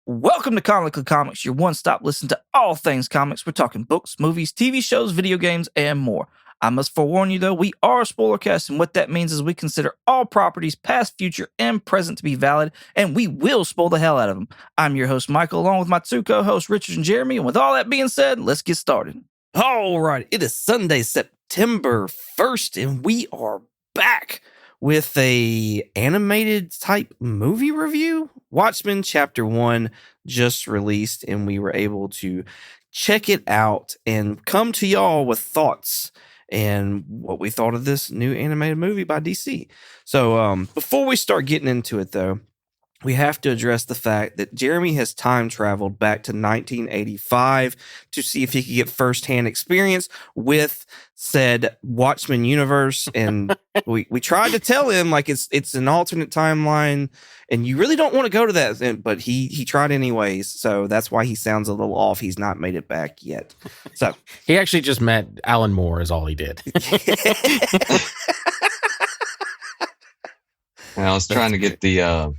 Welcome to Comically Comics, your one-stop listen to all things comics. We're talking books, movies, TV shows, video games, and more. I must forewarn you, though, we are a spoiler cast, and what that means is we consider all properties, past, future, and present, to be valid, and we will spoil the hell out of them. I'm your host, Michael, along with my two co-hosts, Richard and Jeremy, and with all that being said, let's get started. All right, it is Sunday, September 1st, and we are back with a animated type movie review. Watchmen Chapter 1 just released, and we were able to check it out and come to y'all with thoughts and what we thought of this new animated movie by DC. So before we start getting into it, though, we have to address the fact that Jeremy has time traveled back to 1985 to see if he could get firsthand experience with said Watchmen universe. And we tried to tell him like it's an alternate timeline and you really don't want to go to that. But he tried anyways. So that's why he sounds a little off. He's not made it back yet. So he actually just met Alan Moore is all he did. And I was trying to get the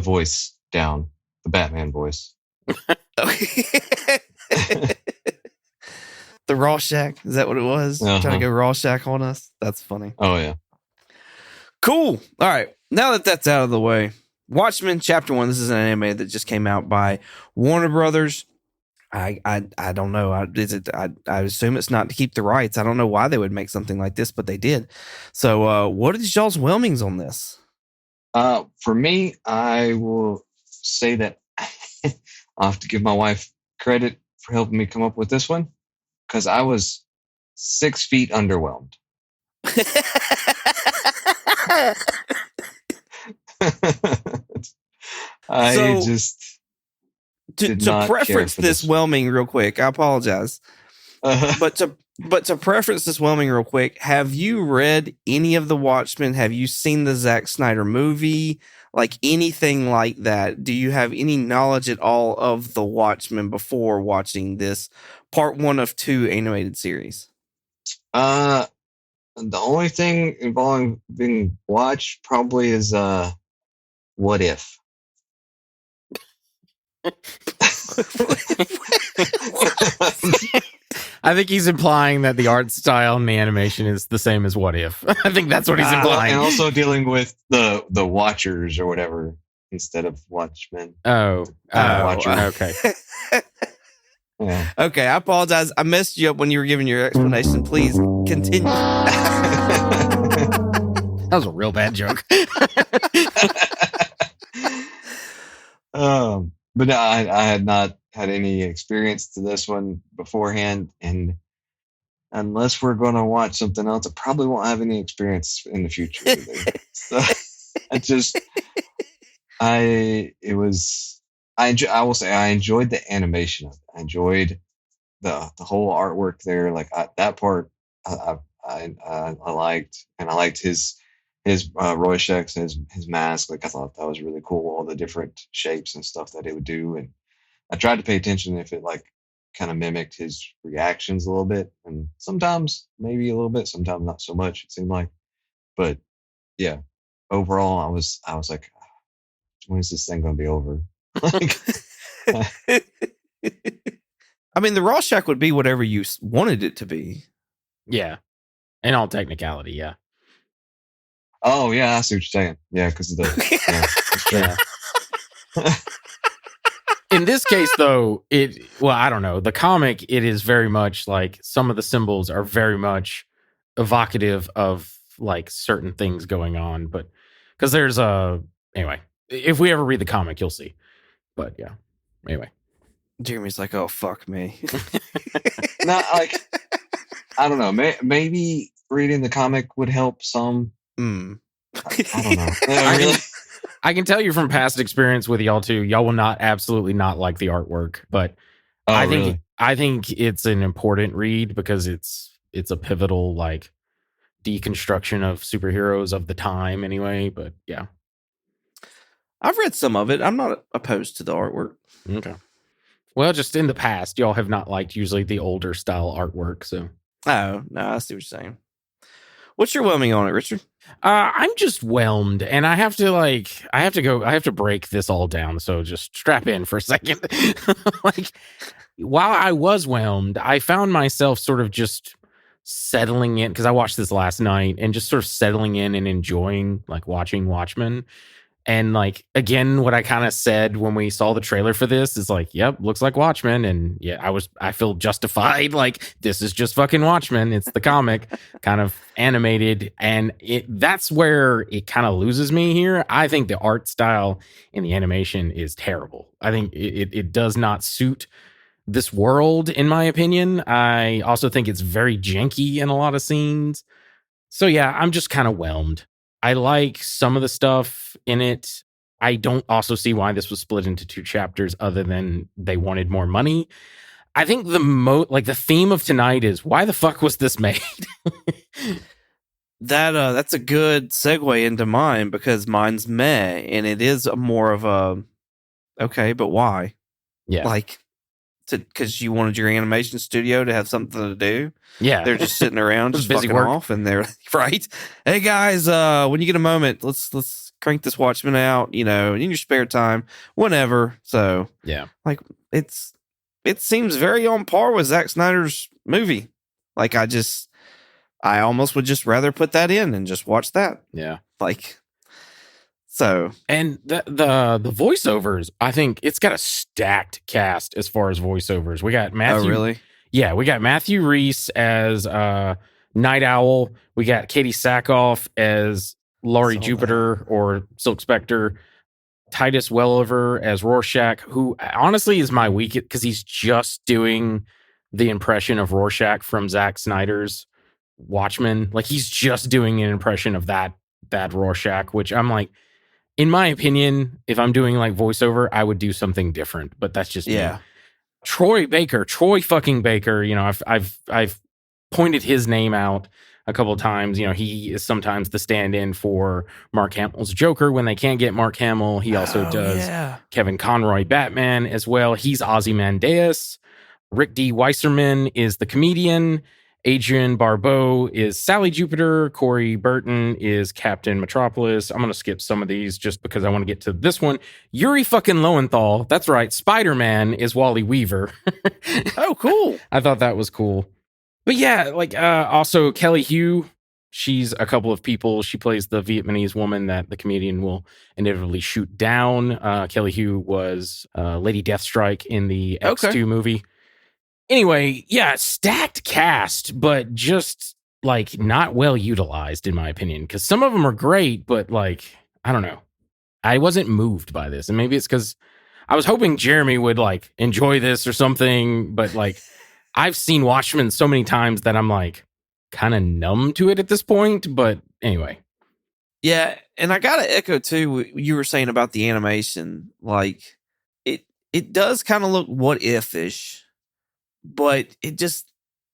voice down, the Batman voice. The Rorschach, is that what it was? Uh-huh. Trying to go Rorschach on us? That's funny. Oh, yeah. Cool. All right. Now that that's out of the way, Watchmen Chapter 1, this is an anime that just came out by Warner Brothers. I don't know. I assume it's not to keep the rights. I don't know why they would make something like this, but they did. So what is y'all's whelmings on this? For me, I will say that I'll have to give my wife credit for helping me come up with this one because I was 6 feet underwhelmed. To preference this whelming real quick, I apologize. But to preference this whelming real quick, have you read any of the Watchmen? Have you seen the Zack Snyder movie? Like anything like that? Do you have any knowledge at all of the Watchmen before watching this part 1 of 2 animated series? The only thing involving being watched probably is What If? I think he's implying that the art style and the animation is the same as What If. I think that's what he's implying. And also dealing with the Watchers or whatever instead of Watchmen. Okay. Yeah. Okay, I apologize. I messed you up when you were giving your explanation. Please continue. That was a real bad joke. But no, I had not had any experience to this one beforehand, and unless we're going to watch something else, I probably won't have any experience in the future either. So I will say I enjoyed the animation of it. I enjoyed the whole artwork there. Like that part, I liked, and I liked his Rorschach and his mask. Like I thought that was really cool. All the different shapes and stuff that it would do, and I tried to pay attention if it like kind of mimicked his reactions a little bit, and sometimes maybe a little bit, sometimes not so much. It seemed like, but yeah, overall, I was like, when is this thing going to be over? I mean, the Rorschach would be whatever you wanted it to be. Yeah, in all technicality, yeah. Oh yeah, I see what you're saying. Yeah, because of the In this case, though, I don't know. The comic, it is very much like some of the symbols are very much evocative of like certain things going on. But because there's anyway, if we ever read the comic, you'll see. But yeah, anyway. Jeremy's like, oh, fuck me. Not like, I don't know. Maybe reading the comic would help some. I don't know. I can tell you from past experience with y'all too. Y'all will absolutely not like the artwork, but I think it's an important read because it's a pivotal like deconstruction of superheroes of the time anyway. But yeah, I've read some of it. I'm not opposed to the artwork. Okay. Well, just in the past, y'all have not liked usually the older style artwork. So oh no, I see what you're saying. What's your whelming on it, Richard? I'm just whelmed, and I have to break this all down. So just strap in for a second. Like, while I was whelmed, I found myself sort of just settling in, because I watched this last night, and just sort of settling in and enjoying like watching Watchmen. And like, again, what I kind of said when we saw the trailer for this is like, yep, looks like Watchmen. And yeah, I feel justified. Like, this is just fucking Watchmen. It's the comic kind of animated. And that's where it kind of loses me here. I think the art style in the animation is terrible. I think it does not suit this world, in my opinion. I also think it's very janky in a lot of scenes. So yeah, I'm just kind of whelmed. I like some of the stuff in it. I don't also see why this was split into 2 chapters other than they wanted more money. I think the theme of tonight is, why the fuck was this made? That's a good segue into mine, because mine's meh, and it is more of a okay, but why? Yeah. Like, because you wanted your animation studio to have something to do. Yeah. They're just sitting around just busy fucking work. off, and they're right. Hey guys, when you get a moment, let's crank this Watchmen out, in your spare time, whenever. So Yeah. like it seems very on par with Zack Snyder's movie. Like, I almost would just rather put that in and just watch that. Yeah. Like, so. And the voiceovers, I think it's got a stacked cast as far as voiceovers. We got Matthew. Oh, really? Yeah, we got Matthew Reese as Night Owl. We got Katie Sackhoff as Laurie Jupiter or Silk Spectre. Titus Welliver as Rorschach, who honestly is my weak, because he's just doing the impression of Rorschach from Zack Snyder's Watchmen. Like, he's just doing an impression of that Rorschach, which I'm like, in my opinion, if I'm doing like voiceover, I would do something different. But that's just me. Troy fucking Baker. I've pointed his name out a couple of times. He is sometimes the stand-in for Mark Hamill's Joker when they can't get Mark Hamill. He also does Kevin Conroy Batman as well. He's Ozymandias. Rick D. Weisserman is the comedian. Adrian Barbeau is Sally Jupiter. Corey Burton is Captain Metropolis. I'm going to skip some of these just because I want to get to this one. Yuri fucking Lowenthal. That's right. Spider-Man is Wally Weaver. Oh, cool. I thought that was cool. But yeah, like also Kelly Hu. She's a couple of people. She plays the Vietnamese woman that the comedian will inevitably shoot down. Kelly Hu was Lady Deathstrike in the X2 movie. Anyway, yeah, stacked cast, but just like not well utilized, in my opinion, because some of them are great, but like, I don't know. I wasn't moved by this. And maybe it's because I was hoping Jeremy would like enjoy this or something, but like, I've seen Watchmen so many times that I'm like kind of numb to it at this point. But anyway. Yeah. And I got to echo too what you were saying about the animation. Like, it does kind of look what if-ish. But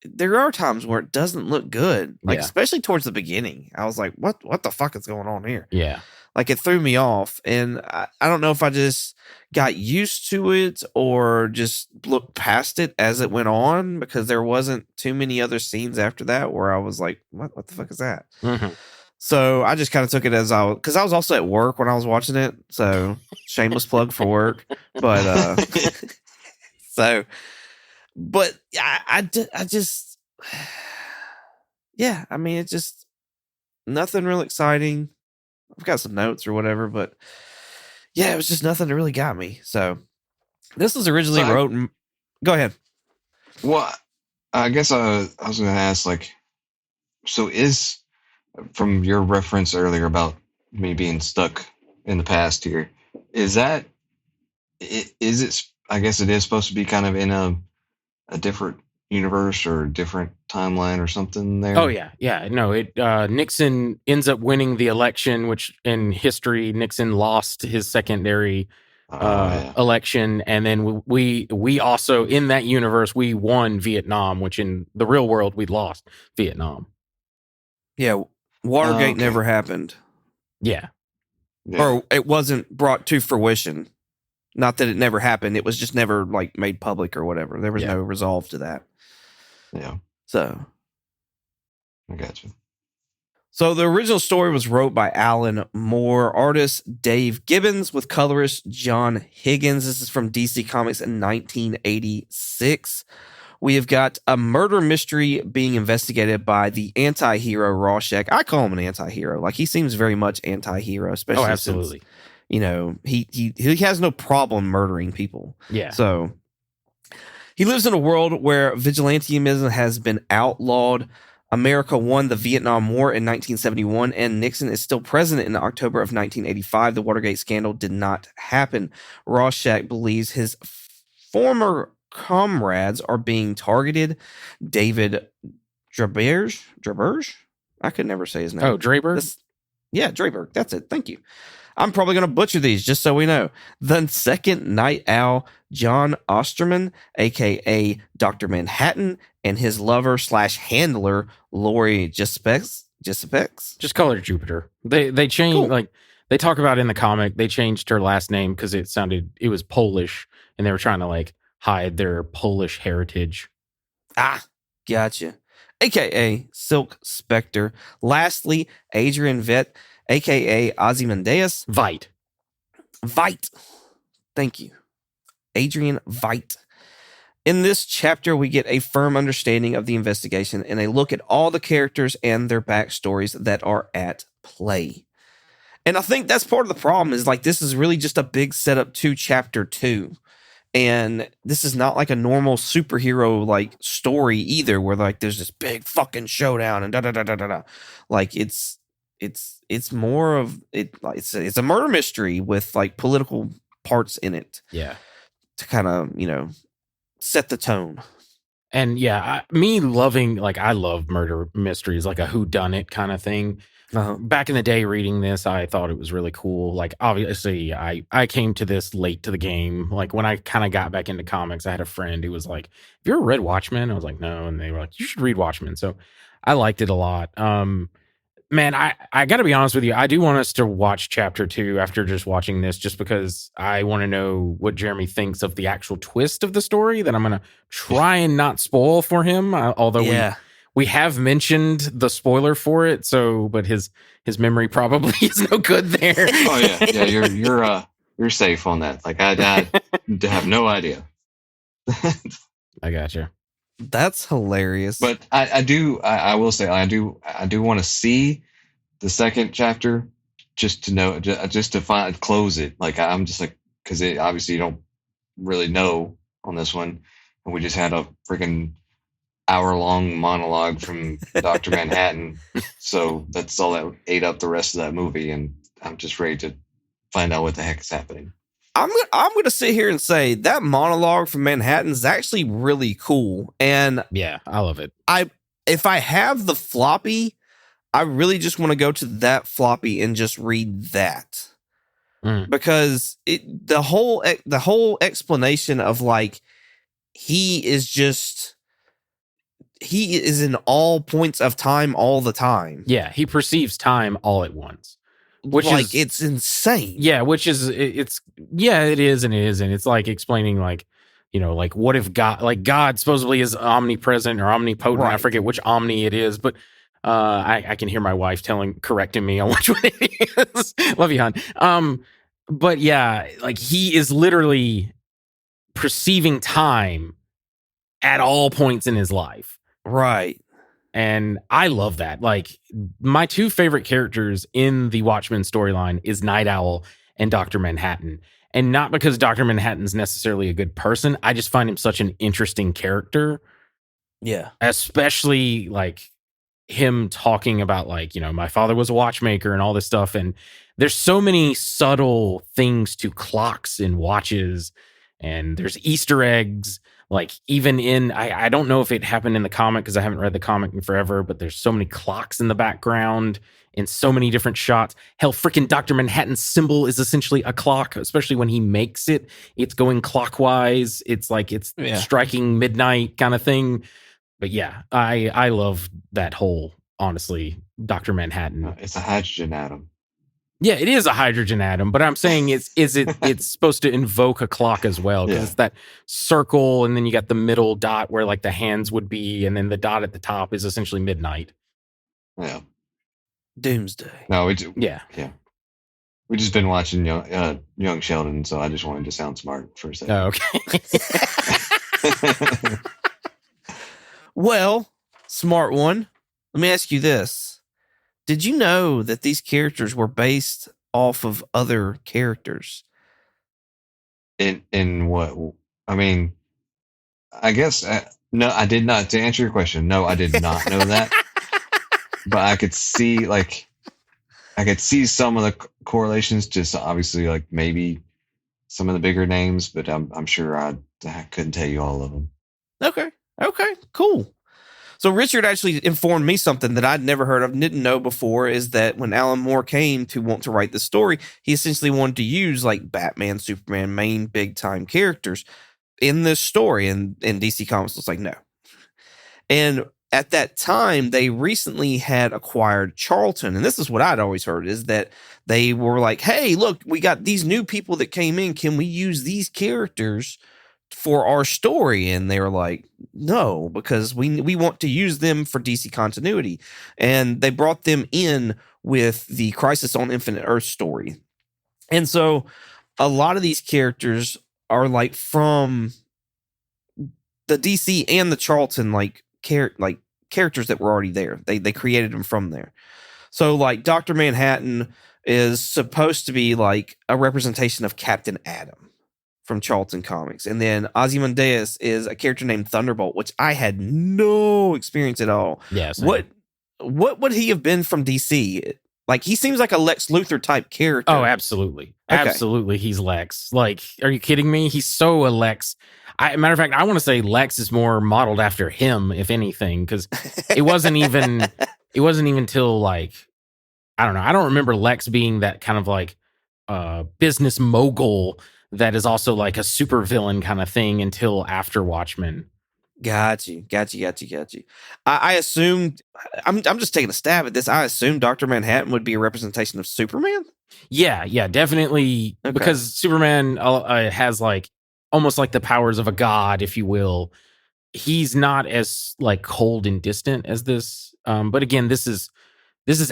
there are times where it doesn't look good. Like, especially towards the beginning. I was like, what the fuck is going on here? Yeah. Like, it threw me off. And I don't know if I just got used to it or just looked past it as it went on, because there wasn't too many other scenes after that where I was like, what the fuck is that? Mm-hmm. So I just kind of took it as because I was also at work when I was watching it. So shameless plug for work. But But I just, yeah, I mean, it's just nothing real exciting. I've got some notes or whatever, but yeah, it was just nothing that really got me. So this was originally go ahead. Well, I guess I was going to ask, like, so from your reference earlier about me being stuck in the past here, is it, I guess it is supposed to be kind of in a different universe or different timeline or something there? Oh yeah. No, Nixon ends up winning the election, which in history Nixon lost his secondary election, and then we also in that universe we won Vietnam, which in the real world we lost Vietnam. Yeah, Watergate never happened. Yeah, or it wasn't brought to fruition. Not that it never happened. It was just never like made public or whatever. There was no resolve to that. Yeah. So. I got you. So the original story was wrote by Alan Moore, artist Dave Gibbons, with colorist John Higgins. This is from DC Comics in 1986. We have got a murder mystery being investigated by the anti-hero Rorschach. I call him an anti-hero. Like, he seems very much anti-hero, especially absolutely. since, you know, he has no problem murdering people. Yeah. So he lives in a world where vigilantism has been outlawed. America won the Vietnam War in 1971, and Nixon is still president in October of 1985. The Watergate scandal did not happen. Rorschach believes his former comrades are being targeted. David Draberge? I could never say his name. Oh, Draberg? Yeah, Draberg. That's it. Thank you. I'm probably going to butcher these, just so we know. The second Night Owl, John Osterman, a.k.a. Dr. Manhattan, and his lover/handler, Lori Jespex. Just call her Jupiter. They changed, Cool. like, they talk about in the comic, they changed her last name because it was Polish, and they were trying to, like, hide their Polish heritage. Ah, gotcha. A.k.a. Silk Spectre. Lastly, Adrian Vett, a.k.a. Ozymandias. Vite. Thank you. Adrian Veidt. In this chapter, we get a firm understanding of the investigation and a look at all the characters and their backstories that are at play. And I think that's part of the problem is, like, this is really just a big setup to chapter 2. And this is not like a normal superhero like story either, where like there's this big fucking showdown and da da da da da da. Like it's more of it. It's a murder mystery with like political parts in it. Yeah, to kind of, you know, set the tone. And yeah, I love murder mysteries, like a whodunit kind of thing. Back in the day reading this, I thought it was really cool. Like, obviously, I came to this late to the game. Like, when I kind of got back into comics, I had a friend who was like, have you ever read Watchmen? I was like, no. And they were like, you should read Watchmen. So I liked it a lot. Man, I got to be honest with you. I do want us to watch chapter 2 after just watching this, just because I want to know what Jeremy thinks of the actual twist of the story that I'm going to try and not spoil for him. Although we have mentioned the spoiler for it, but his memory probably is no good there. Oh yeah, you're safe on that. Like I have no idea. I gotcha. That's hilarious. But I will say I do want to see the second chapter just to know, just to close it. Like I'm just like, because obviously you don't really know on this one, and we just had a freaking hour-long monologue from Dr. Manhattan. So that's all that ate up the rest of that movie, and I'm just ready to find out what the heck is happening. I'm going to sit here and say that monologue from Manhattan is actually really cool. And yeah, I love it. If I have the floppy, I really just want to go to that floppy and just read that. Because the whole explanation of like, he is in all points of time all the time. Yeah, he perceives time all at once. Which like, it's insane. Yeah, it is and it isn't. It's like explaining, like, you know, like, what if God supposedly is omnipresent or omnipotent. Right. I forget which omni it is, but I can hear my wife correcting me on which one it is. Love you, hon. But yeah, like, he is literally perceiving time at all points in his life. Right. And I love that. Like, my two favorite characters in the Watchmen storyline is Night Owl and Dr. Manhattan. And not because Dr. Manhattan's necessarily a good person. I just find him such an interesting character. Yeah. Especially like him talking about, like, you know, my father was a watchmaker and all this stuff. And there's so many subtle things to clocks and watches. And there's Easter eggs. Like, even in, I don't know if it happened in the comic because I haven't read the comic in forever, but there's so many clocks in the background in so many different shots. Hell, freaking Dr. Manhattan's symbol is essentially a clock, especially when he makes it. It's going clockwise. It's like it's striking midnight kind of thing. But yeah, I love that whole, honestly, Dr. Manhattan. It's a hydrogen atom. Yeah, it is a hydrogen atom, but I'm saying it's supposed to invoke a clock as well, because it's that circle, and then you got the middle dot where like the hands would be, and then the dot at the top is essentially midnight. Yeah. Doomsday. No, Yeah. we just been watching Young Sheldon, so I just wanted to sound smart for a second. Oh, okay. Well, smart one. Let me ask you this. Did you know that these characters were based off of other characters? In what? I mean, I guess no, I did not. To answer your question, no, I did not know that. But I could see some of the correlations. Just obviously, like maybe some of the bigger names, but I'm sure I couldn't tell you all of them. Okay, cool. So Richard actually informed me something that I'd never heard of, didn't know before, is that when Alan Moore came to want to write the story, he essentially wanted to use like Batman, Superman, main big time characters in this story. And DC Comics was like, no. And at that time, they recently had acquired Charlton. And this is what I'd always heard, is that they were like, hey, look, we got these new people that came in. Can we use these characters for our story? And they were like, no, because we want to use them for DC continuity. And they brought them in with the Crisis on Infinite Earth story. And so a lot of these characters are like from the DC and the Charlton characters that were already there. They created them from there. So like Dr. Manhattan is supposed to be like a representation of Captain Atom from Charlton Comics. And then Ozymandias is a character named Thunderbolt, which I had no experience at all. Yeah. What would he have been from DC? Like, he seems like a Lex Luthor type character. Oh, absolutely. Okay. Absolutely. He's Lex. Like, are you kidding me? He's so a Lex. Matter of fact, I want to say Lex is more modeled after him, if anything, because it wasn't even till like, I don't know. I don't remember Lex being that kind of like business mogul that is also like a super villain kind of thing until after Watchmen. Got you. I assumed, I'm just taking a stab at this. I assumed Dr. Manhattan would be a representation of Superman. Yeah, definitely. Okay. Because Superman has like almost like the powers of a god, if you will. He's not as like cold and distant as this. But again, this is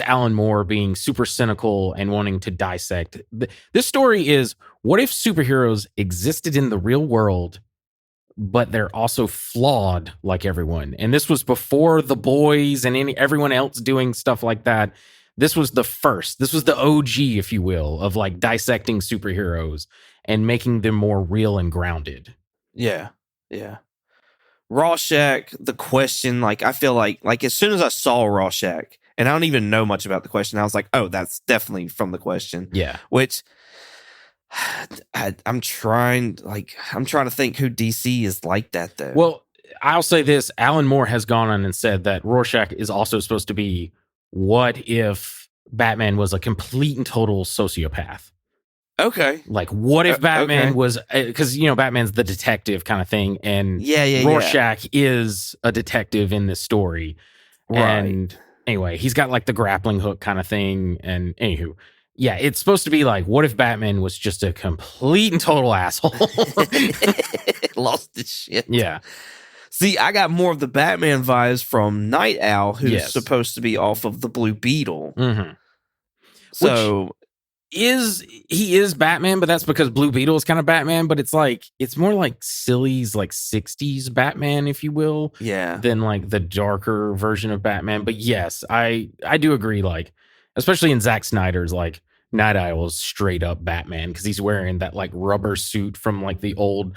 Alan Moore being super cynical and wanting to dissect. This story is, what if superheroes existed in the real world, but they're also flawed like everyone? And this was before The Boys and everyone else doing stuff like that. This was the first. This was the OG, if you will, of like dissecting superheroes and making them more real and grounded. Yeah. Rorschach, the Question, like I feel like as soon as I saw Rorschach, and I don't even know much about the Question, I was like, oh, that's definitely from the Question. Yeah. Which I'm trying to think who DC is like that though. Well, I'll say this: Alan Moore has gone on and said that Rorschach is also supposed to be, what if Batman was a complete and total sociopath? Okay. Like, what if Batman okay. was, because Batman's the detective kind of thing, and Rorschach is a detective in this story, right? And anyway, he's got like the grappling hook kind of thing, and anywho. Yeah, it's supposed to be like, what if Batman was just a complete and total asshole? Lost his shit. Yeah. See, I got more of the Batman vibes from Night Owl, who's supposed to be off of the Blue Beetle. Mm-hmm. So he is Batman, but that's because Blue Beetle is kind of Batman, but it's more like Silly's like 60s Batman, if you will. Yeah. Than like the darker version of Batman. But yes, I do agree, like, especially in Zack Snyder's, like, Night Owl is straight up Batman because he's wearing that like rubber suit from like the old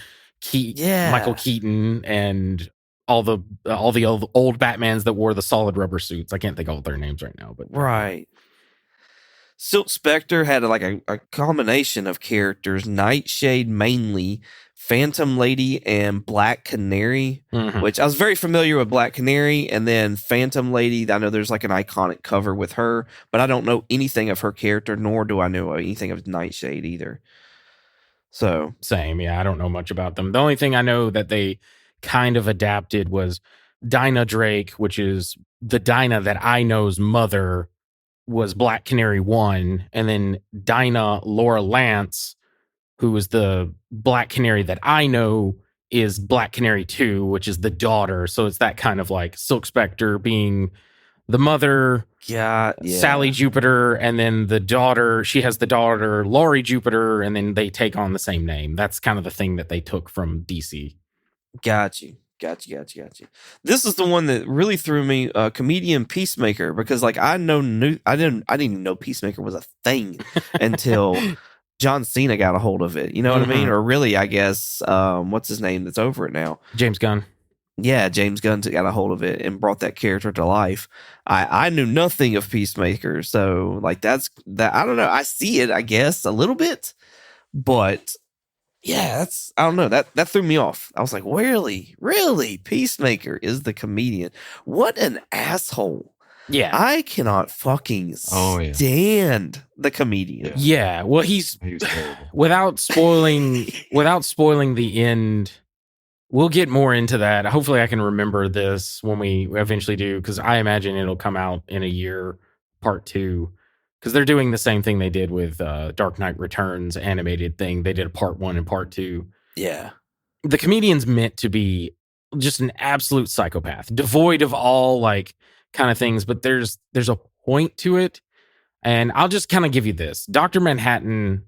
Michael Keaton and all the old Batmans that wore the solid rubber suits. I can't think of all their names right now, but right. Silk Spectre had like a combination of characters: Nightshade mainly, Phantom Lady, and Black Canary, which I was very familiar with Black Canary, and then Phantom Lady. I know there's like an iconic cover with her, but I don't know anything of her character, nor do I know anything of Nightshade either. So same, yeah, I don't know much about them. The only thing I know that they kind of adapted was Dinah Drake, which is the Dinah that I know's mother was Black Canary 1, and then Dinah Laura Lance, who was the Black Canary that I know, is Black Canary 2, which is the daughter. So it's that kind of like Silk Spectre being the mother, Yeah, Sally Jupiter, and then the daughter. She has the daughter, Laurie Jupiter, and then they take on the same name. That's kind of the thing that they took from DC. Got you. This is the one that really threw me, comedian Peacemaker, because like I didn't even know Peacemaker was a thing until John Cena got a hold of it. You know what I mean? Or really, I guess, what's his name that's over it now? James Gunn. Yeah, James Gunn got a hold of it and brought that character to life. I knew nothing of Peacemaker, so like that's that. I don't know. I see it, I guess, a little bit, but yeah, I don't know. That threw me off. I was like, really, Peacemaker is the comedian. What an asshole. Yeah. I cannot fucking stand the comedian. Yeah. Well, He was terrible. without spoiling the end. We'll get more into that. Hopefully I can remember this when we eventually do, because I imagine it'll come out in a year, part 2. Because they're doing the same thing they did with Dark Knight Returns animated thing. They did a part 1 and part 2. Yeah. The comedian's meant to be just an absolute psychopath, devoid of all like kind of things, but there's a point to it. And I'll just kind of give you this. Dr. Manhattan,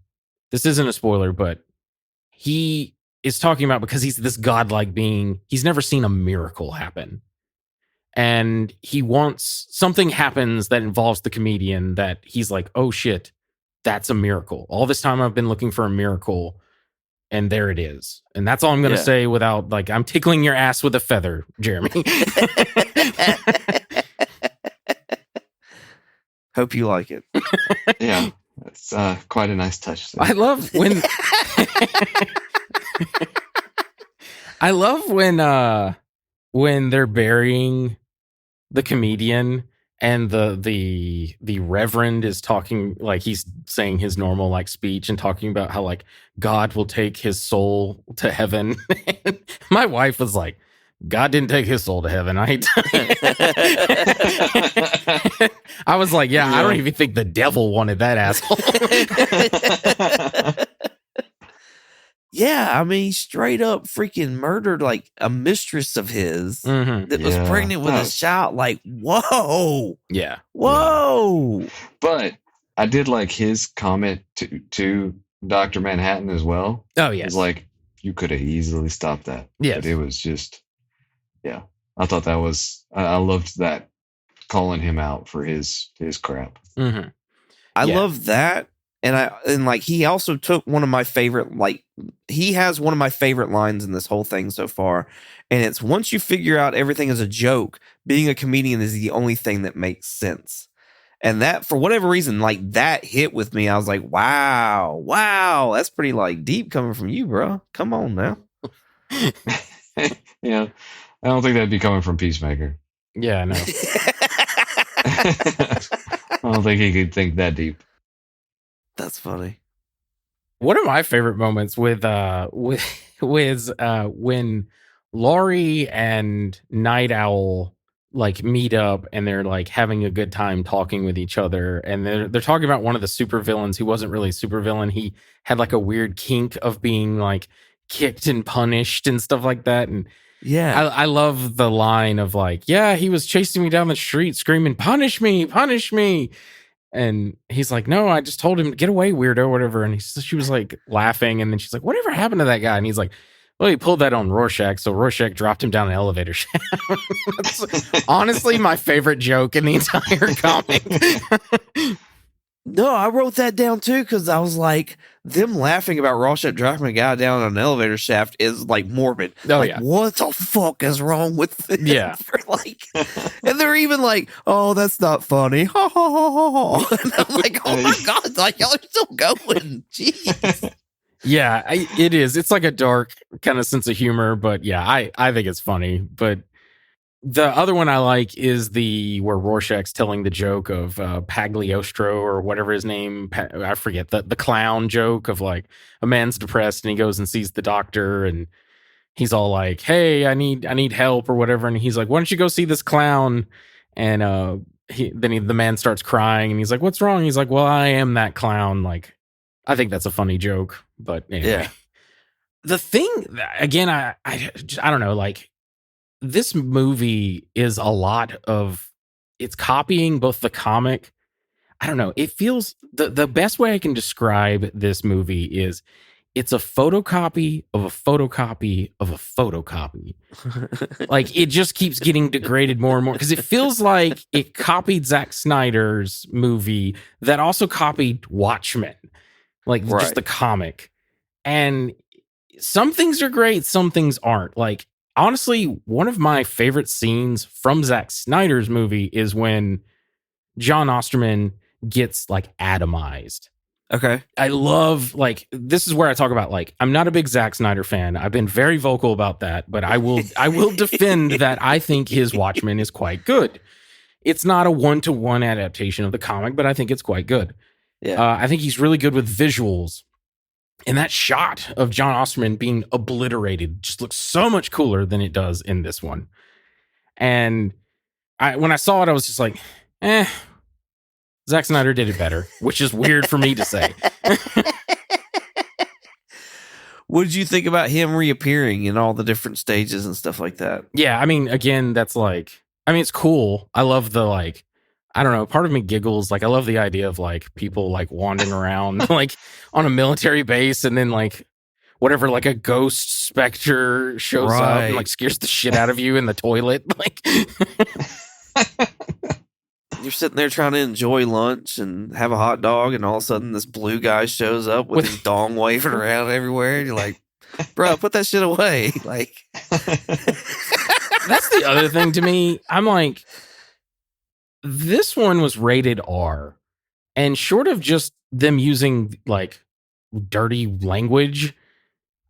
this isn't a spoiler, but he is talking about, because he's this godlike being, he's never seen a miracle happen. And he wants, something happens that involves the comedian that he's like, oh shit, that's a miracle. All this time I've been looking for a miracle, and there it is. And that's all I'm going to say without, like, I'm tickling your ass with a feather, Jeremy. Hope you like it. Yeah, it's quite a nice touch. I love when when they're burying the comedian and the reverend is talking, like he's saying his normal like speech and talking about how like God will take his soul to heaven. My wife was like, God didn't take his soul to heaven. I was like, yeah, I don't even think the devil wanted that asshole. Yeah, I mean, straight up freaking murdered like a mistress of his that was pregnant with a child. Like, whoa. Yeah. Whoa. Yeah. But I did like his comment to Dr. Manhattan as well. Oh, yeah. It's like, you could have easily stopped that. Yeah. But it was just, I thought that was, I loved that, calling him out for his crap. Mm-hmm. I love that. And like he also took one of my favorite, like he has one of my favorite lines in this whole thing so far. And it's, once you figure out everything is a joke, being a comedian is the only thing that makes sense. And that, for whatever reason, like that hit with me. I was like, wow, that's pretty like deep coming from you, bro. Come on now. Yeah, I don't think that'd be coming from Peacemaker. Yeah, no. I don't think he could think that deep. That's funny. One of my favorite moments with when Laurie and Night Owl like meet up and they're like having a good time talking with each other, and they're talking about one of the supervillains who wasn't really a supervillain. He had like a weird kink of being like kicked and punished and stuff like that. And I love the line of like, yeah, he was chasing me down the street screaming, punish me. And he's like, no, I just told him to get away, weirdo, or whatever. And she was like laughing. And then she's like, whatever happened to that guy? And he's like, well, he pulled that on Rorschach. So Rorschach dropped him down an elevator shaft. That's honestly my favorite joke in the entire comic. No, I wrote that down too, because I was like, them laughing about Rorschach dropping a guy down an elevator shaft is like morbid. Oh, like, yeah. What the fuck is wrong with this? Yeah. Like, and they're even like, oh, that's not funny. Ha ha ha ha ha. And I'm like, oh my God, like y'all are still going. Jeez. Yeah, it is. It's like a dark kind of sense of humor, but yeah, I think it's funny. But the other one I like is where Rorschach's telling the joke of Pagliostro or whatever his name, I forget, the clown joke of like a man's depressed and he goes and sees the doctor and he's all like, hey, I need help or whatever. And he's like, why don't you go see this clown? And the man starts crying and he's like, what's wrong? He's like, well, I am that clown. Like, I think that's a funny joke, but anyway. Yeah. The thing, again, I don't know, like, this movie is a lot of it's copying both the comic. I don't know. It feels the best way I can describe this movie is it's a photocopy of a photocopy of a photocopy. Like it just keeps getting degraded more and more because it feels like it copied Zack Snyder's movie that also copied Watchmen, like just the comic. And some things are great, some things aren't. Like honestly, one of my favorite scenes from Zack Snyder's movie is when John Osterman gets like atomized. Okay. I love, like, this is where I talk about, like, I'm not a big Zack Snyder fan. I've been very vocal about that, but I will defend that I think his Watchmen is quite good. It's not a one-to-one adaptation of the comic, but I think it's quite good. Yeah. I think he's really good with visuals. And that shot of John Osterman being obliterated just looks so much cooler than it does in this one. And when I saw it, I was just like, Zack Snyder did it better, which is weird for me to say. What did you think about him reappearing in all the different stages and stuff like that? Yeah, I mean, again, that's like, I mean, it's cool. I love the, like, I don't know, part of me giggles. Like, I love the idea of, like, people, like, wandering around, like, on a military base and then, like, whatever, like, a ghost specter shows up and, like, scares the shit out of you in the toilet. Like... You're sitting there trying to enjoy lunch and have a hot dog, and all of a sudden this blue guy shows up with his dong waving around everywhere. And you're like, bro, put that shit away. Like, that's the other thing to me. I'm like, this one was rated R, and short of just them using like dirty language,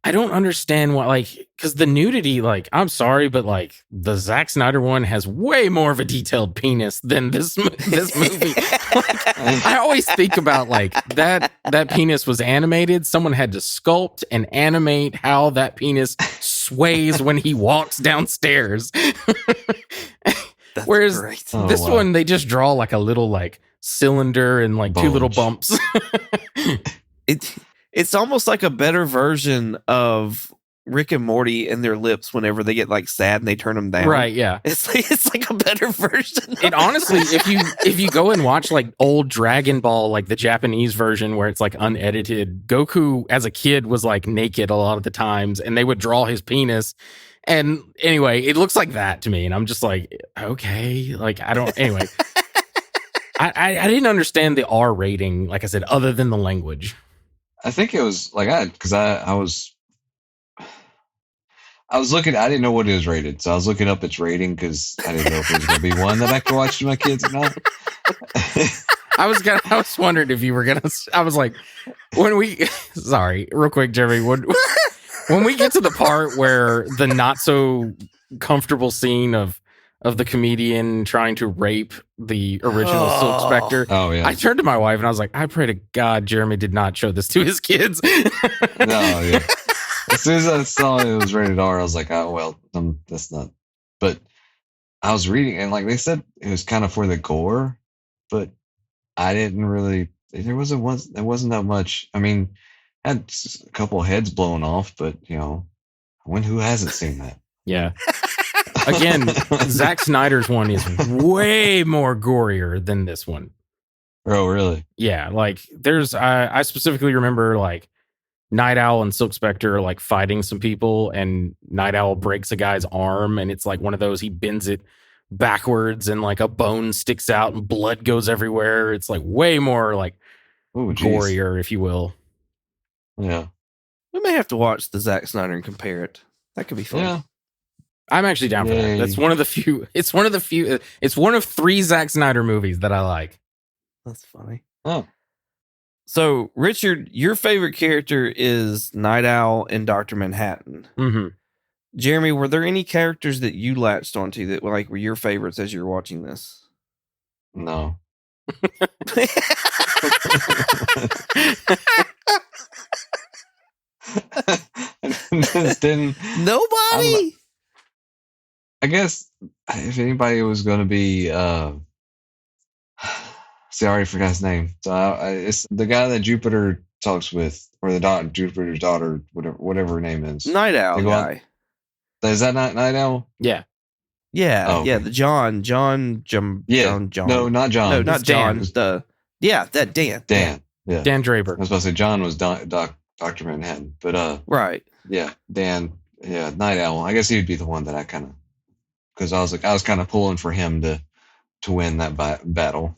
I don't understand why, like, because the nudity, like, I'm sorry, but like the Zack Snyder one has way more of a detailed penis than this movie. Like, I always think about like that penis was animated. Someone had to sculpt and animate how that penis sways when he walks downstairs. Whereas this one, they just draw like a little like cylinder and like two little bumps. It's almost like a better version of Rick and Morty and their lips whenever they get like sad and they turn them down. Right, yeah. It's like a better version. And honestly, if you go and watch like old Dragon Ball, like the Japanese version where it's like unedited, Goku as a kid was like naked a lot of the times and they would draw his penis. And anyway, it looks like that to me. And I'm just like, okay, like I don't, anyway. I didn't understand the R rating, like I said, other than the language. I think it was like I was looking. I didn't know what it was rated, so I was looking up its rating because I didn't know if it was going to be one that I could watch to my kids or not. I was wondering if you were gonna. I was like, sorry, real quick, Jeremy. When we get to the part where the not so comfortable scene of the comedian trying to rape the original Silk Spectre. Oh, yeah. I turned to my wife and I was like, I pray to God Jeremy did not show this to his kids. No, yeah. As soon as I saw it was rated R, I was like, oh, well, that's not. But I was reading, and like they said, it was kind of for the gore, but I didn't really, there wasn't that much. I mean, I had a couple of heads blown off, but, you know, who hasn't seen that? Yeah. Again, Zack Snyder's one is way more gorier than this one. Oh, really? Yeah, like I specifically remember like Night Owl and Silk Spectre like fighting some people, and Night Owl breaks a guy's arm, and it's like one of those, he bends it backwards and like a bone sticks out and blood goes everywhere. It's like way more like gorier, if you will. Yeah. We may have to watch the Zack Snyder and compare it. That could be fun. Yeah. I'm actually down for that. That's one of the few. It's one of 3 Zack Snyder movies that I like. That's funny. Oh. So, Richard, your favorite character is Night Owl and Dr. Manhattan. Mm-hmm. Jeremy, were there any characters that you latched onto that like were your favorites as you were watching this? No. Nobody? I guess if anybody was going to be, see, I already forgot his name. So it's the guy that Jupiter talks with, or the Jupiter's daughter, whatever her name is. Night Owl guy. Is that not Night Owl? Yeah. Yeah, Oh, yeah, okay. the John. Yeah. John. No, not John. No, not It's Dan. John. That Dan. Dan. Yeah. Dan I Draper. was about to say John was Dr. Manhattan, but Right. yeah, Dan. Yeah, Night Owl. I guess he would be the one that I kind of, because I was kind of pulling for him to win that battle.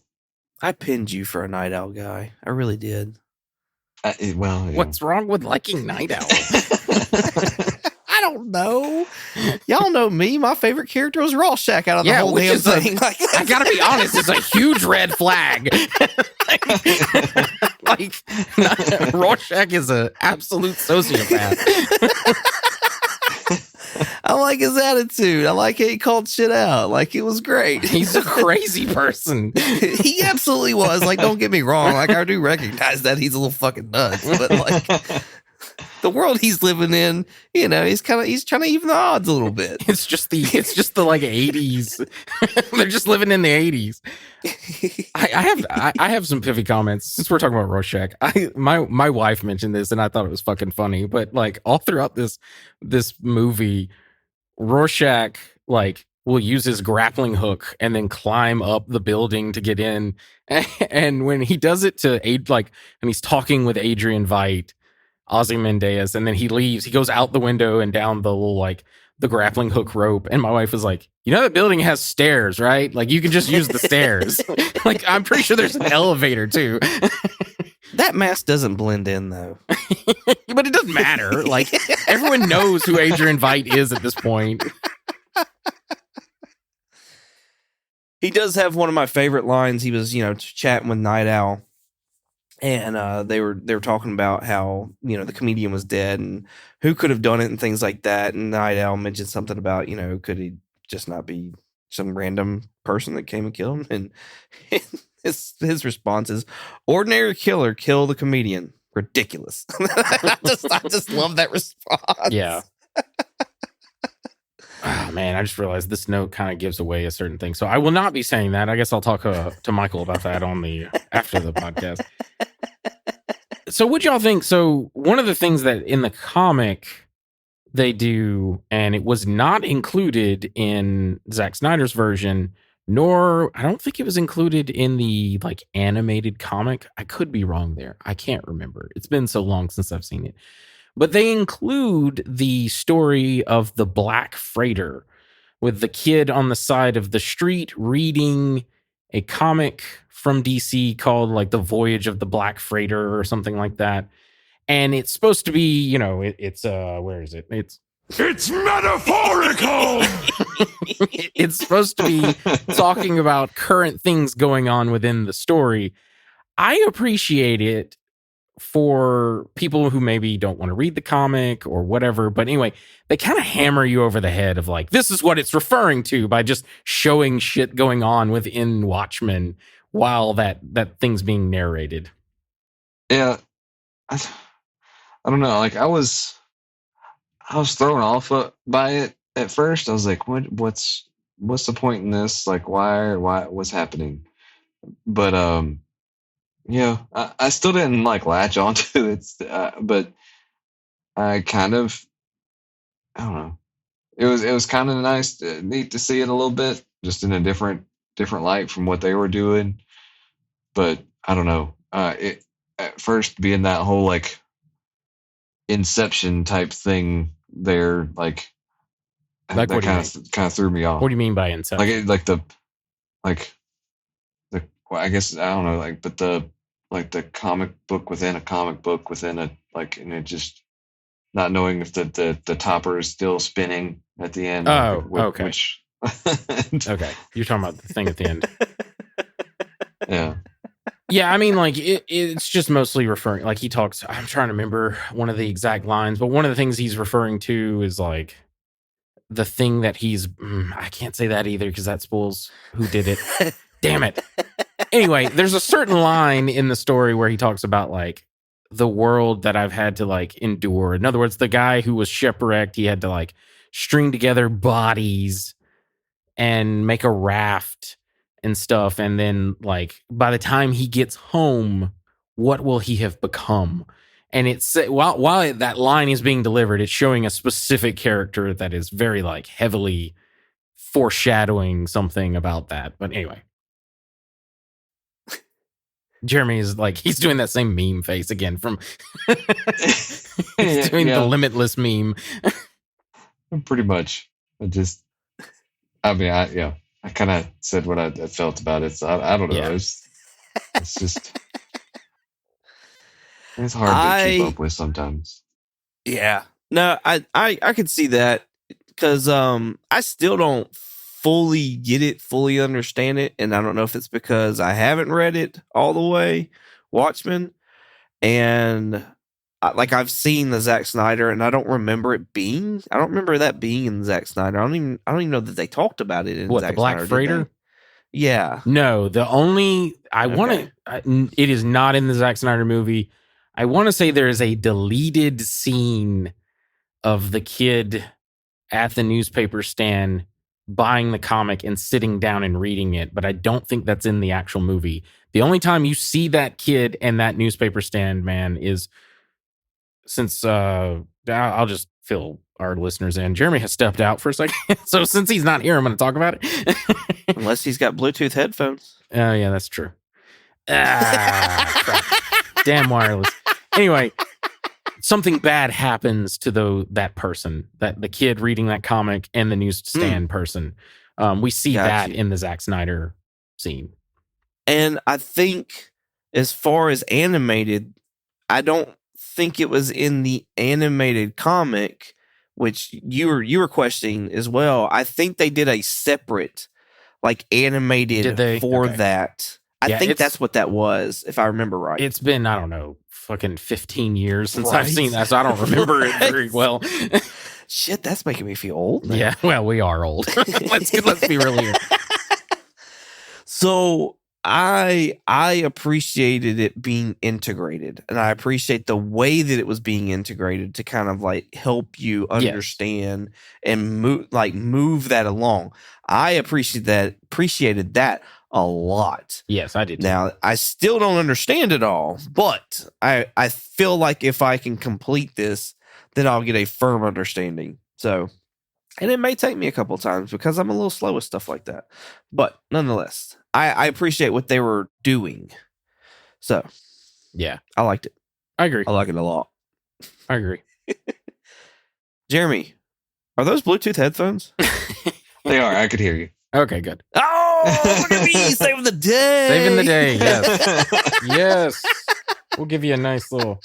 I pinned you for a Night Owl guy. I really did. Well, yeah. What's wrong with liking Night Owl? I don't know. Y'all know me. My favorite character was Rorschach out of the whole which damn is thing. I gotta be honest, it's a huge red flag. Like Rorschach is an absolute sociopath. I like his attitude. I like how he called shit out. Like, it was great. He's a crazy person. He absolutely was. Like, don't get me wrong. Like, I do recognize that he's a little fucking nuts. But, like, the world he's living in, you know, he's trying to even the odds a little bit. It's just the like 80s. They're just living in the 80s. I have some pithy comments since we're talking about Rorschach. My wife mentioned this and I thought it was fucking funny, but like all throughout this movie, Rorschach like will use his grappling hook and then climb up the building to get in. And when he does it to aid, like, and he's talking with Adrian Veidt, Ozymandias, and then he leaves, he goes out the window and down the little, like, the grappling hook rope. And my wife was like, you know, the building has stairs, right? Like, you can just use the stairs. Like, I'm pretty sure there's an elevator too. That mask doesn't blend in, though. But it doesn't matter. Like, everyone knows who Adrian Veidt is at this point. He does have one of my favorite lines. He was, you know, chatting with Night Owl, and they were talking about how, you know, the comedian was dead and who could have done it and things like that. And Night Owl mentioned something about, you know, could he just not be some random person that came and killed him? And his response is, ordinary killer kill the comedian. Ridiculous. I just love that response. Yeah. Oh, man, I just realized this note kind of gives away a certain thing. So I will not be saying that. I guess I'll talk to Michael about that on the after the podcast. So what y'all think? So one of the things that in the comic they do, and it was not included in Zack Snyder's version, nor I don't think it was included in the like animated comic. I could be wrong there. I can't remember. It's been so long since I've seen it. But they include the story of the Black Freighter with the kid on the side of the street reading a comic from DC called like The Voyage of the Black Freighter or something like that. And it's supposed to be, you know, it's where is it? It's metaphorical. It's supposed to be talking about current things going on within the story. I appreciate it for people who maybe don't want to read the comic or whatever. But anyway, they kind of hammer you over the head of like, this is what it's referring to by just showing shit going on within Watchmen while that thing's being narrated. Yeah. I don't know. Like I was thrown off by it at first. I was like, what's the point in this? Like, why, what's happening? But, yeah, I still didn't like latch onto it, but I kind of, I don't know. It was kind of nice, neat to see it a little bit, just in a different light from what they were doing. But I don't know. It at first being that whole like Inception type thing there, like Like, that what do you kind of threw me off. What do you mean by Inception? Well, I guess I don't know, like, but the comic book within a comic book within a, like, and it just not knowing if the topper is still spinning at the end. Oh, okay. Which, Okay, you're talking about the thing at the end. Yeah. Yeah, I mean, like, it's just mostly referring, like, he talks, I'm trying to remember one of the exact lines, but one of the things he's referring to is, like, the thing that he's, I can't say that either because that spoils who did it. Damn it. Anyway, there's a certain line in the story where he talks about, like, the world that I've had to, like, endure. In other words, the guy who was shipwrecked, he had to, like, string together bodies and make a raft and stuff, and then like by the time he gets home, what will he have become? And it's while that line is being delivered, it's showing a specific character that is very like heavily foreshadowing something about that. But anyway. Jeremy is like, he's doing that same meme face again from he's doing the Limitless meme. Pretty much. I kind of said what I felt about it. So I don't know. Yeah. It's just, it's hard to keep up with sometimes. Yeah. No, I could see that because I still don't fully get it, fully understand it, and I don't know if it's because I haven't read it all the way, Watchmen, and I've seen the Zack Snyder, and I don't remember that being in Zack Snyder. I don't even know that they talked about it in what, Zack the Black Snyder, Freighter? Yeah. No, the only it is not in the Zack Snyder movie. I want to say there is a deleted scene of the kid at the newspaper stand buying the comic and sitting down and reading it, but I don't think that's in the actual movie. The only time you see that kid and that newspaper stand, man, is since I'll just fill our listeners in. Jeremy has stepped out for a second, so since he's not here, I'm going to talk about it. Unless he's got Bluetooth headphones. Oh, yeah, that's true. Crap. Damn wireless. Anyway, something bad happens to that person, that the kid reading that comic and the newsstand person. We see that in the Zack Snyder scene. And I think as far as animated, I don't think it was in the animated comic, which you were questioning as well. I think they did a separate, like, animated that. I think that's what that was, if I remember right. It's been, I don't know, fucking 15 years since I've seen that, so I don't remember it very well. Shit, that's making me feel old, man. Yeah, well, we are old. let's be real here. So I appreciated it being integrated, and I appreciate the way that it was being integrated to kind of like help you understand and move that along. I appreciated that a lot. Yes, I did too. Now, I still don't understand it all, but I feel like if I can complete this, then I'll get a firm understanding. So, and it may take me a couple times because I'm a little slow with stuff like that. But nonetheless, I appreciate what they were doing. So, yeah, I liked it. I agree. I like it a lot. I agree. Jeremy, are those Bluetooth headphones? They are. I could hear you. Okay, good. Oh, look at me, saving the day. Saving the day, yes. Yes. We'll give you a nice little...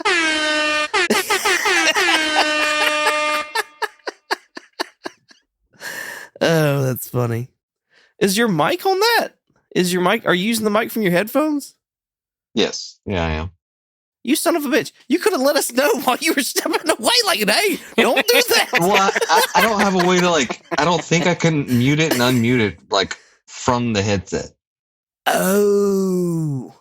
Oh, that's funny. Is your mic on that? Are you using the mic from your headphones? Yes. Yeah, I am. You son of a bitch. You could have let us know while you were stepping away. Like, hey, don't do that. Well, I don't have a way to, like, I don't think I can mute it and unmute it, like, from the headset. Oh.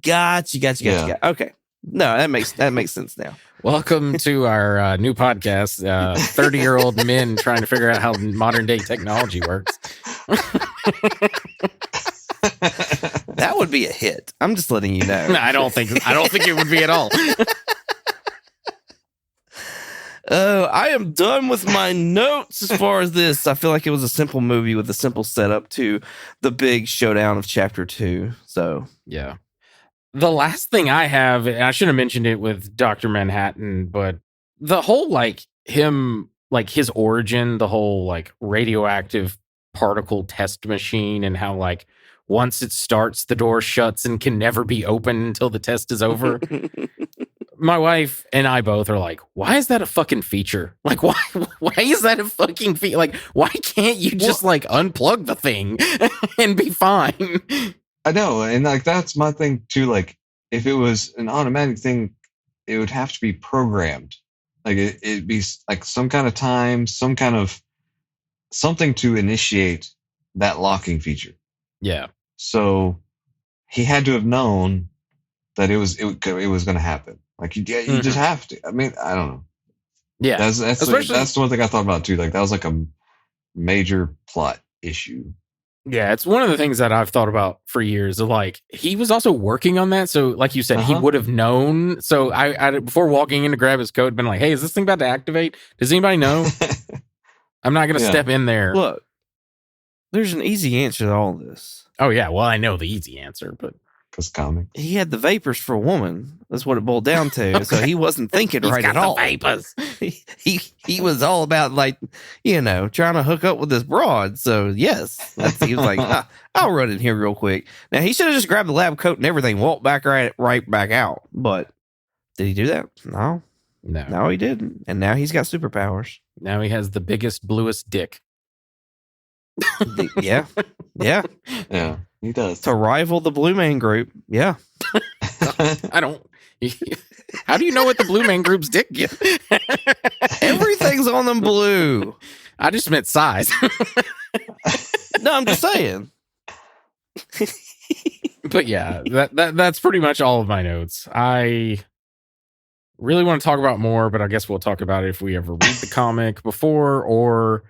Gotcha. Okay. No, that makes sense now. Welcome to our new podcast, 30-year-old men trying to figure out how modern day technology works. That would be a hit. I'm just letting you know. I don't think it would be at all. I am done with my notes as far as this. I feel like it was a simple movie with a simple setup to the big showdown of chapter 2. So, yeah. The last thing I have, and I should have mentioned it with Dr. Manhattan, but the whole, like, him, like, his origin, the whole, like, radioactive particle test machine, and how, like, once it starts, the door shuts and can never be opened until the test is over. My wife and I both are like, why is that a fucking feature? Like, why is that a fucking feature? Like, why can't you just, like, unplug the thing and be fine? I know, and like that's my thing too. Like, if it was an automatic thing, it would have to be programmed. Like it'd be like some kind of time, some kind of something to initiate that locking feature. Yeah. So he had to have known that it was going to happen. Like you just have to. I mean, I don't know. Yeah, that's the one thing I thought about too. Like that was like a major plot issue. Yeah, it's one of the things that I've thought about for years. Of like, he was also working on that, so like you said, he would have known. So I before walking in to grab his coat, been like, "Hey, is this thing about to activate? Does anybody know?" I'm not going to step in there. Look, There's an easy answer to all this. Oh yeah, well I know the easy answer, but Because comics. He had the vapors for a woman. That's what it boiled down to. So he wasn't thinking right at all. Vapors. He was all about like, trying to hook up with this broad. So yes, he was like, I'll run in here real quick. Now he should have just grabbed the lab coat and everything, walked back right back out. But did he do that? No, he didn't. And now he's got superpowers. Now he has the biggest, bluest dick. Yeah. Yeah, he does. To rival the Blue Man Group. Yeah. I don't. How do you know what the Blue Man Group's dick is? Everything's on them blue. I just meant size. No, I'm just saying. But yeah, that's pretty much all of my notes. I really want to talk about more, but I guess we'll talk about it if we ever read the comic before or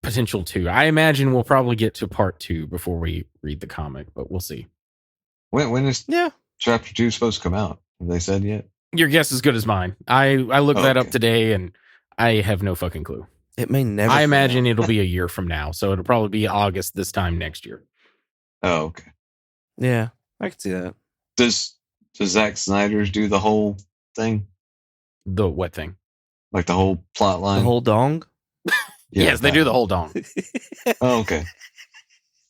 potential 2. I imagine we'll probably get to part 2 before we read the comic, but we'll see. When is Chapter 2 supposed to come out? Have they said yet? Your guess is good as mine. I looked that up Okay. today and I have no fucking clue. It may never. I come imagine out. it'll be a year from now, so it'll probably be August this time next year. Oh, okay. Yeah, I can see that. Does Zack Snyder's do the whole thing? The what thing? Like the whole plot line? The whole dong. Yes, they that do the one. whole dong. Oh, okay.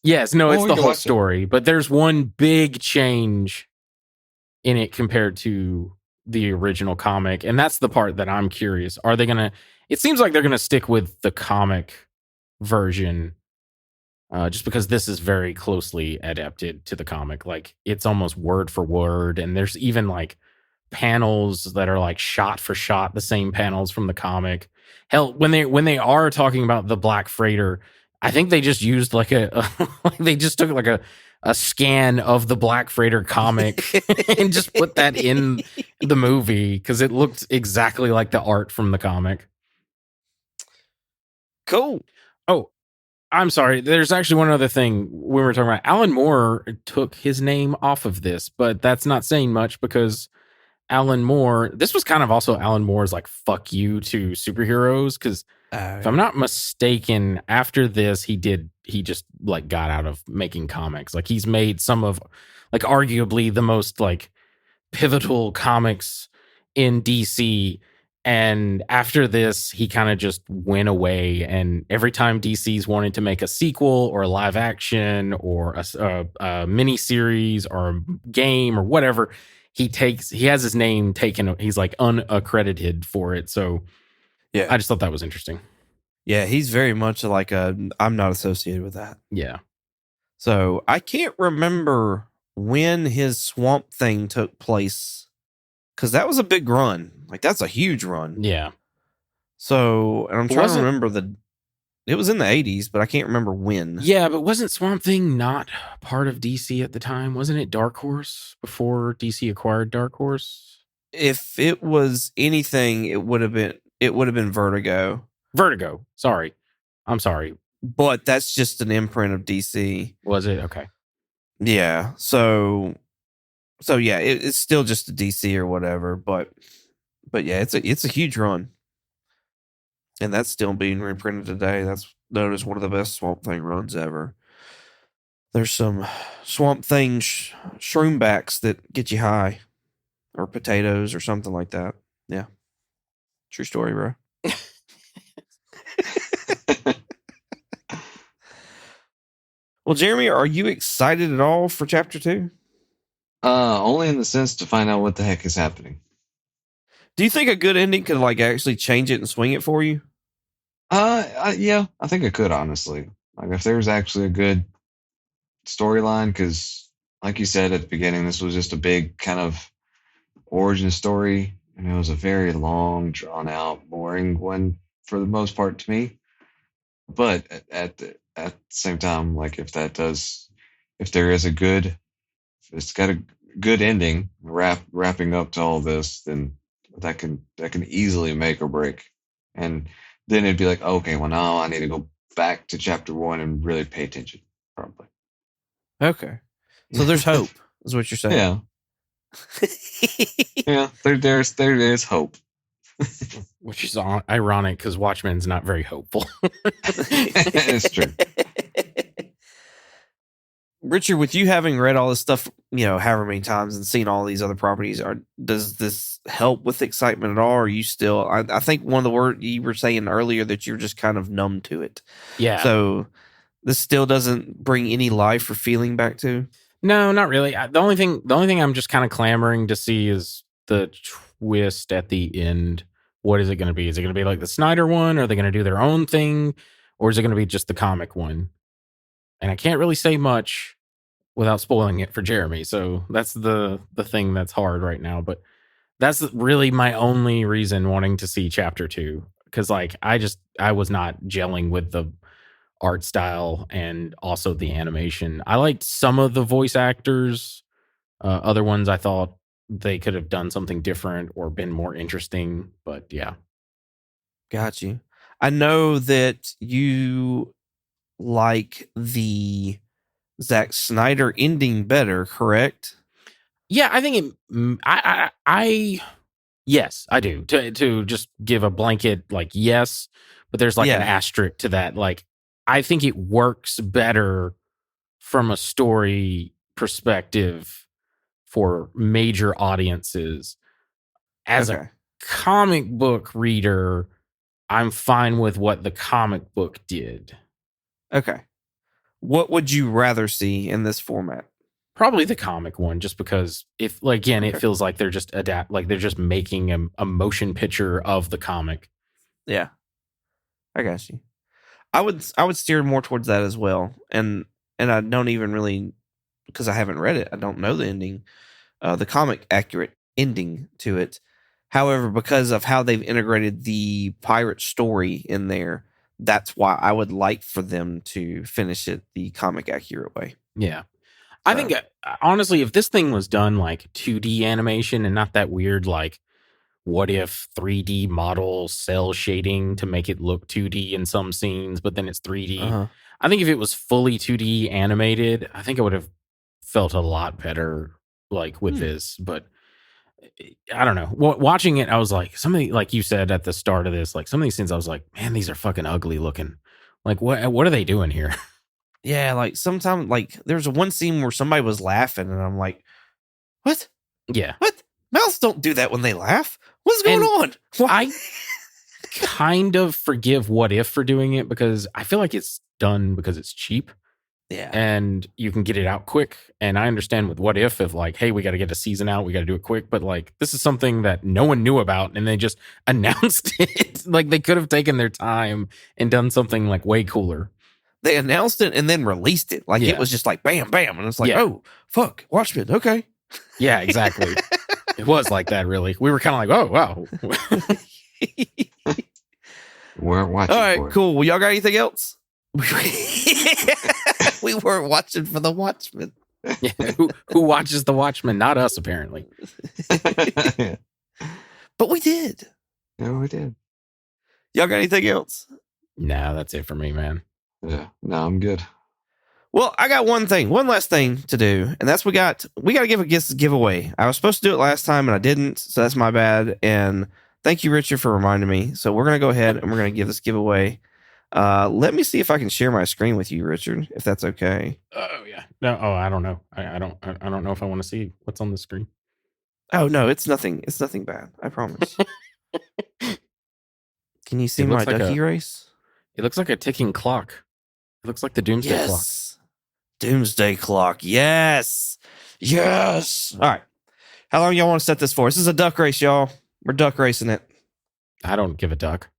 Yes, no, it's we the can whole watch it. story, but there's one big change in it compared to the original comic, and that's the part that I'm curious. Are they gonna? It seems like they're gonna stick with the comic version, just because this is very closely adapted to the comic. Like it's almost word for word, and there's even like panels that are like shot for shot the same panels from the comic. Hell, when they are talking about the Black Freighter, I think they just used like they just took like a scan of the Black Freighter comic and just put that in the movie because it looked exactly like the art from the comic. Cool. Oh, I'm sorry. There's actually one other thing we were talking about. Alan Moore took his name off of this, but that's not saying much because Alan Moore, this was kind of also Alan Moore's like fuck you to superheroes because if I'm not mistaken, after this he just like got out of making comics. Like he's made some of like arguably the most like pivotal comics in DC, and after this he kind of just went away, and every time DC's wanted to make a sequel or a live action or a mini series or a game or whatever, he has his name taken. He's like unaccredited for it. So Yeah. I just thought that was interesting. Yeah, he's very much like I'm not associated with that. Yeah. So I can't remember when his Swamp Thing took place because that was a big run. Like that's a huge run. Yeah. So, and I'm trying Was to it- remember it was in the 80s, but I can't remember when. Yeah, but wasn't Swamp Thing not part of DC at the time? Wasn't it Dark Horse before DC acquired Dark Horse? If it was anything, it would have been Vertigo. Vertigo. Sorry. I'm sorry. But that's just an imprint of DC. Was it? Okay. Yeah. So yeah, it's still just a DC or whatever, but yeah, it's a huge run. And that's still being reprinted today. That's known as one of the best Swamp Thing runs ever. There's some Swamp Thing shroombacks that get you high, or potatoes or something like that. Yeah. True story, bro. Well, Jeremy, are you excited at all for Chapter 2? Only in the sense to find out what the heck is happening. Do you think a good ending could like actually change it and swing it for you? Yeah, I think it could, honestly. Like if there's actually a good storyline, because like you said at the beginning, this was just a big kind of origin story, and it was a very long, drawn out, boring one for the most part to me. But at the same time, like if there is if it's got a good ending, wrapping up to all this, then that can easily make or break. And then it'd be like, okay, well now I need to go back to Chapter 1 and really pay attention, probably. Okay. So there's hope, is what you're saying. Yeah. There's hope. Which is ironic because Watchmen's not very hopeful. It's true. Richard, with you having read all this stuff, however many times and seen all these other properties, does this help with excitement at all? Or are you still? I think one of the words you were saying earlier that you're just kind of numb to it. Yeah. So this still doesn't bring any life or feeling back to. No, not really. The only thing I'm just kind of clamoring to see is the twist at the end. What is it going to be? Is it going to be like the Snyder one? Are they going to do their own thing? Or is it going to be just the comic one? And I can't really say much without spoiling it for Jeremy. So that's the thing that's hard right now. But that's really my only reason wanting to see chapter 2. Because I was not gelling with the art style and also the animation. I liked some of the voice actors. Other ones I thought they could have done something different or been more interesting. But yeah. Got you. I know that you like the Zack Snyder ending better, correct? Yeah, I think yes, I do. To just give a blanket yes, but there's an asterisk to that. I think it works better from a story perspective for major audiences. As a comic book reader, I'm fine with what the comic book did. Okay. What would you rather see in this format? Probably the comic one, just because it feels like they're just they're just making a motion picture of the comic. Yeah. I got you. I would steer more towards that as well. And I don't even really, because I haven't read it, I don't know the ending, the comic accurate ending to it. However, because of how they've integrated the pirate story in there, that's why I would like for them to finish it the comic accurate way. Yeah. I think, honestly, if this thing was done 2D animation and not that weird, what if 3D model cell shading to make it look 2D in some scenes, but then it's 3D. Uh-huh. I think if it was fully 2D animated, I think I would have felt a lot better with this. But I don't know. Watching it, I was some of the, like you said at the start of this, some of these scenes, I was man, these are fucking ugly looking. What are they doing here? Yeah, sometimes there's one scene where somebody was laughing, and I'm like, what? Yeah. What? Mouths don't do that when they laugh. What's going on? I kind of forgive What If for doing it because I feel like it's done because it's cheap. Yeah. And you can get it out quick. And I understand with What If hey, we got to get a season out. We got to do it quick. But this is something that no one knew about. And they just announced it. They could have taken their time and done something way cooler. They announced it and then released it. It was just bam, bam. And it's oh, fuck, Watchmen. Okay. Yeah, exactly. It was like that, really. We were kind of oh, wow. Weren't watching. All right, for it. cool. Well, y'all got anything else? We weren't watching for the Watchmen. Yeah, who watches the Watchmen? Not us, apparently. But we did. Yeah, we did. Y'all got anything else? Nah, that's it for me, man. Yeah, no, I'm good. Well, I got one last thing to do, and that's we got to give a giveaway. I was supposed to do it last time, and I didn't, so that's my bad. And thank you, Richard, for reminding me. So we're gonna go ahead and we're gonna give this giveaway. Let me see if I can share my screen with you, Richard, if that's okay. Oh yeah. No. Oh, I don't know. I don't know if I want to see what's on the screen. Oh no, it's nothing. It's nothing bad. I promise. Can you see It my looks like ducky race? It looks like a ticking clock. It looks like the Doomsday Clock. Doomsday Clock. Yes. Yes. All right. How long y'all want to set this for? This is a duck race, y'all. We're duck racing it. I don't give a duck.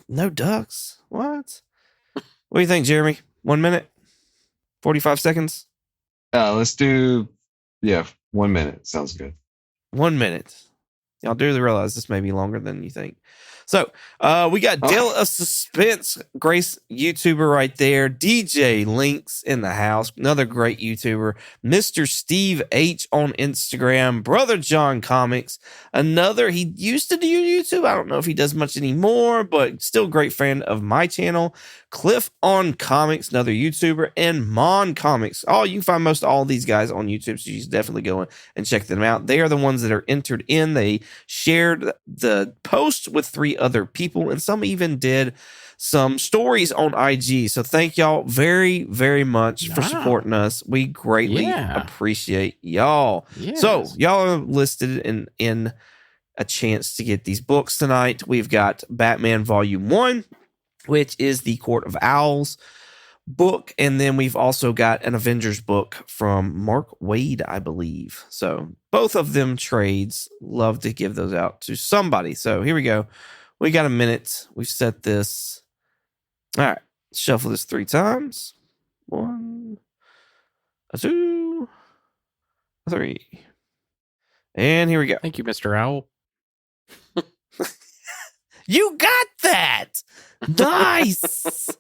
No ducks. What? What do you think, Jeremy? 1 minute? 45 seconds? Let's do 1 minute. Sounds good. 1 minute. Y'all do realize this may be longer than you think. So we got Dale of Suspense, Grace YouTuber right there. DJ Links in the house, another great YouTuber. Mr. Steve H on Instagram. Brother John Comics, he used to do YouTube. I don't know if he does much anymore, but still a great fan of my channel. Cliff on Comics, another YouTuber, and Mon Comics. You can find most all these guys on YouTube, so you should definitely go and check them out. They are the ones that are entered in. They shared the post with 3 other people, and some even did some stories on IG. So thank y'all very, very much for supporting us. We greatly appreciate y'all. Yes. So y'all are listed in a chance to get these books tonight. We've got Batman Volume 1, which is the Court of Owls book, and then we've also got an Avengers book from Mark Waid, I believe. So both of them trades. Love to give those out to somebody. So here we go. We got a minute. We've set this. All right. Shuffle this 3 times. 1, 2, 3. And here we go. Thank you, Mr. Owl. You got that. Nice.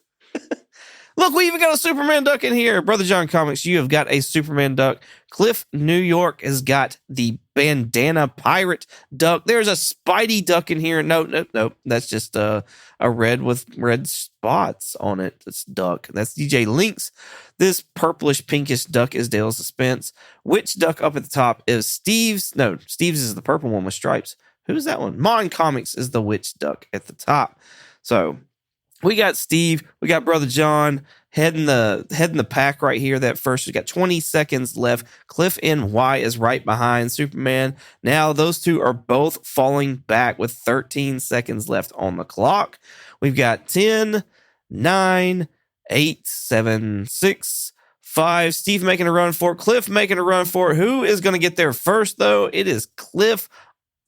Look, we even got a Superman duck in here. Brother John Comics, you have got a Superman duck. Cliff New York has got the bandana pirate duck. There's a Spidey duck in here. Nope. That's just a red with red spots on it. It's duck. That's DJ Lynx. This purplish pinkish duck is Dale Suspense. Which duck up at the top is Steve's? No, Steve's is the purple one with stripes. Who's that one? Mon Comics is the witch duck at the top. So we got Steve, we got Brother John heading the pack right here. That first, we got 20 seconds left. Cliff NY is right behind Superman. Now those two are both falling back with 13 seconds left on the clock. We've got 10, 9, 8, 7, 6, 5. Steve making a run for it. Cliff making a run for it. Who is going to get there first, though? It is Cliff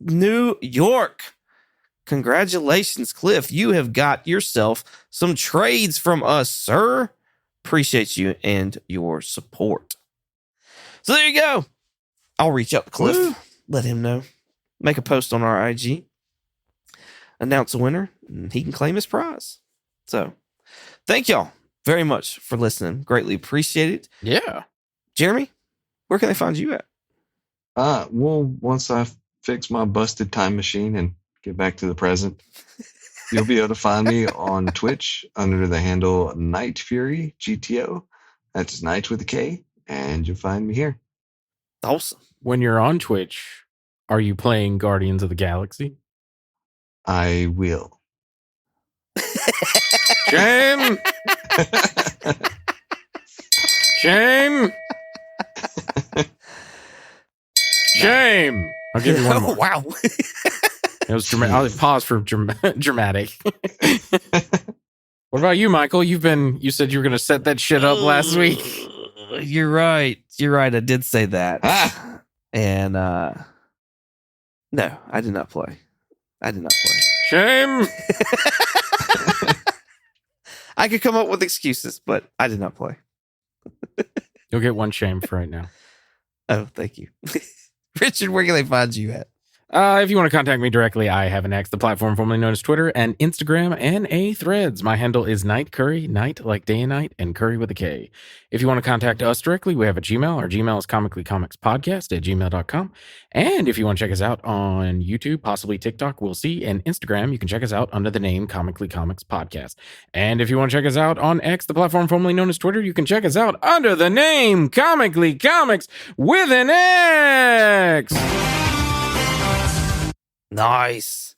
New York. Congratulations, Cliff. You have got yourself some trades from us, sir. Appreciate you and your support. So there you go. I'll reach out to Cliff. Woo. Let him know. Make a post on our IG. Announce a winner, and he can claim his prize. So thank y'all very much for listening. Greatly appreciate it. Yeah. Jeremy, where can they find you at? Well, once I fix my busted time machine and get back to the present, you'll be able to find me on Twitch under the handle Night Fury GTO. That's Night with a K, and you'll find me here. Awesome. When you're on Twitch, are you playing Guardians of the Galaxy? I will. Shame. Shame. Shame. I'll give you one more. Wow. It was dramatic. I'll pause for dramatic. What about you, Michael? You said you were going to set that shit up last week. You're right. I did say that. And no, I did not play. Shame. I could come up with excuses, but I did not play. You'll get one shame for right now. Oh, thank you. Richard, where can they find you at? If you want to contact me directly, I have an X, the platform formerly known as Twitter, and Instagram, and a Threads. My handle is Night Curry, night like day and night, and curry with a K. If you want to contact us directly, we have a Gmail. Our Gmail is comicallycomicspodcast@gmail.com. And if you want to check us out on YouTube, possibly TikTok, we'll see, and Instagram, you can check us out under the name Comically Comics Podcast. And if you want to check us out on X, the platform formerly known as Twitter, you can check us out under the name Comically Comics with an X. Nice.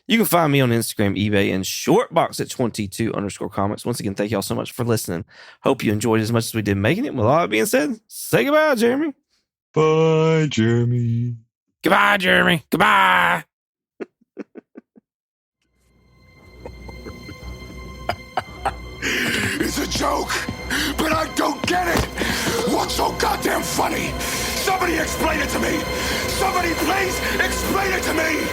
You can find me on Instagram, eBay, and Shortbox at 22_comics. Once again, thank y'all so much for listening. Hope you enjoyed as much as we did making it. With all that being said, say goodbye, Jeremy. Bye, Jeremy. Goodbye, Jeremy. Goodbye. It's a joke, but I don't get it. What's so goddamn funny? Somebody explain it to me. Somebody please explain it to me.